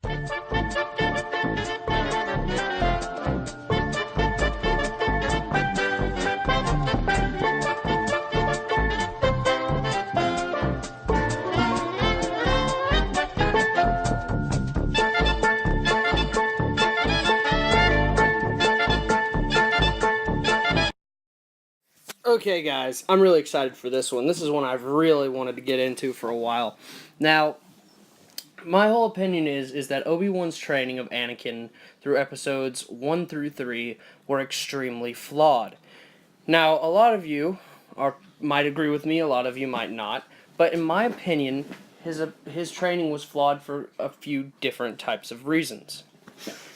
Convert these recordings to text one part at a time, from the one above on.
Okay, guys, I'm really excited for this one. This is one I've really wanted to get into for a while. Now, my whole opinion is that Obi-Wan's training of Anakin through episodes 1 through 3 were extremely flawed. Now, a lot of you might agree with me, a lot of you might not, but in my opinion, his training was flawed for a few different types of reasons.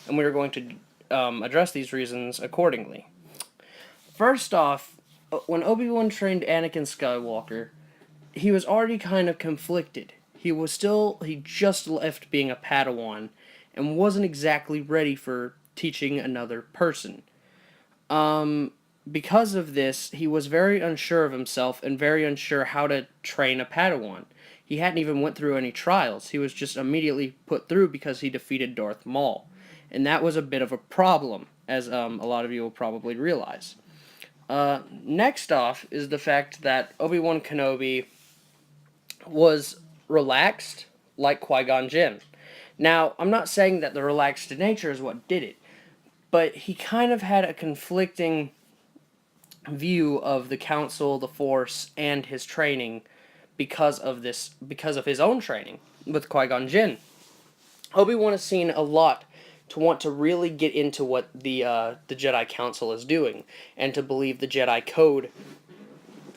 And we are going to address these reasons accordingly. First off, when Obi-Wan trained Anakin Skywalker, he was already kind of conflicted. He just left being a Padawan and wasn't exactly ready for teaching another person. Because of this, he was very unsure of himself and very unsure how to train a Padawan. He hadn't even went through any trials. He was just immediately put through because he defeated Darth Maul. And that was a bit of a problem, as a lot of you will probably realize. Next off is the fact that Obi-Wan Kenobi was relaxed like Qui-Gon Jinn. Now, I'm not saying that the relaxed nature is what did it, but he kind of had a conflicting view of the Council, the Force, and his training because of his own training with Qui-Gon Jinn. Obi-Wan has seen a lot to want to really get into what the Jedi Council is doing, and to believe the Jedi Code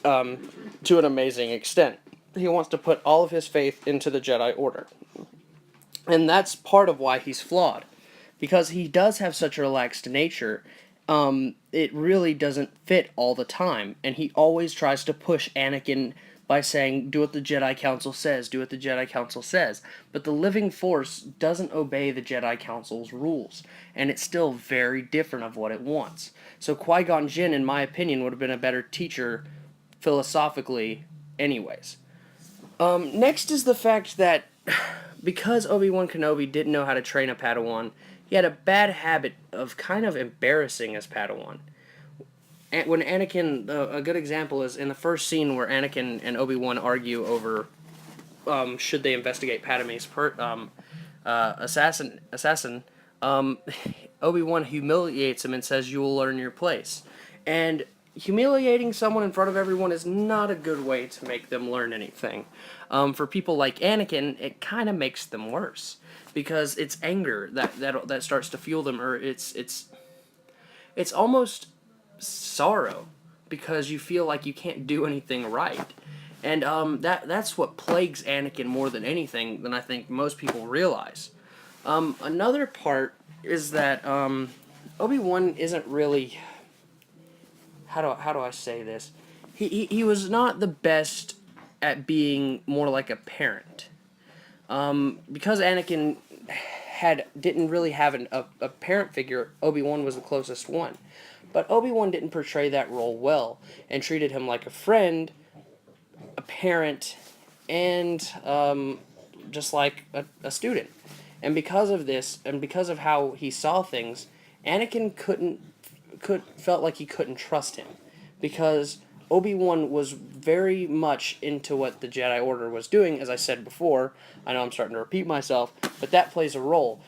to an amazing extent. He wants to put all of his faith into the Jedi Order. And that's part of why he's flawed. Because he does have such a relaxed nature, it really doesn't fit all the time. And he always tries to push Anakin by saying, do what the Jedi Council says, do what the Jedi Council says. But the living Force doesn't obey the Jedi Council's rules, and it's still very different of what it wants. So Qui-Gon Jinn, in my opinion, would have been a better teacher philosophically anyways. Next is the fact that because Obi-Wan Kenobi didn't know how to train a Padawan, he had a bad habit of kind of embarrassing his Padawan. When Anakin, a good example is in the first scene where Anakin and Obi-Wan argue over should they investigate Padme's assassin, Obi-Wan humiliates him and says, "You will learn your place." And humiliating someone in front of everyone is not a good way to make them learn anything. For people like Anakin, it kind of makes them worse because it's anger that starts to fuel them, or it's almost sorrow because you feel like you can't do anything right. And that's what plagues Anakin more than anything than I think most people realize. Another part is that Obi-Wan isn't really, how do I say this? He was not the best at being more like a parent. Because Anakin didn't really have a parent figure, Obi-Wan was the closest one. But Obi-Wan didn't portray that role well, and treated him like a friend, a parent, and just like a student. And because of this, and because of how he saw things, Anakin felt like he couldn't trust him, because Obi-Wan was very much into what the Jedi Order was doing, as I said before. I know I'm starting to repeat myself, but that plays a role.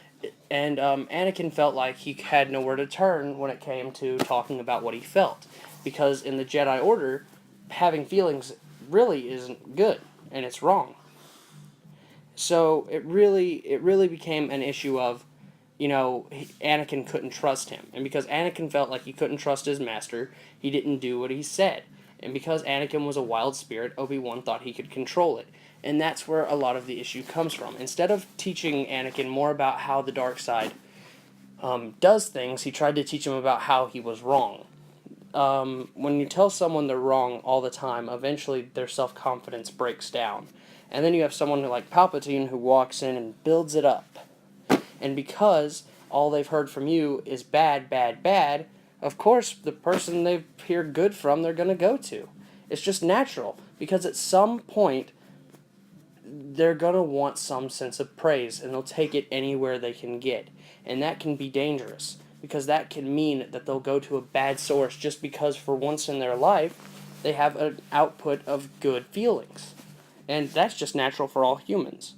And Anakin felt like he had nowhere to turn when it came to talking about what he felt. Because in the Jedi Order, having feelings really isn't good, and it's wrong. So it really became an issue of, Anakin couldn't trust him. And because Anakin felt like he couldn't trust his master, he didn't do what he said. And because Anakin was a wild spirit, Obi-Wan thought he could control it. And that's where a lot of the issue comes from. Instead of teaching Anakin more about how the dark side does things, he tried to teach him about how he was wrong. When you tell someone they're wrong all the time, eventually their self-confidence breaks down. And then you have someone like Palpatine who walks in and builds it up. And because all they've heard from you is bad, bad, bad, of course the person they hear good from they're going to go to. It's just natural. Because at some point, they're going to want some sense of praise, and they'll take it anywhere they can get. And that can be dangerous, because that can mean that they'll go to a bad source just because for once in their life they have an output of good feelings. And that's just natural for all humans.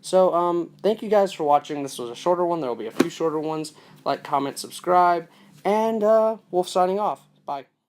So, thank you guys for watching. This was a shorter one. There will be a few shorter ones. Like, comment, subscribe, and Wolf signing off. Bye.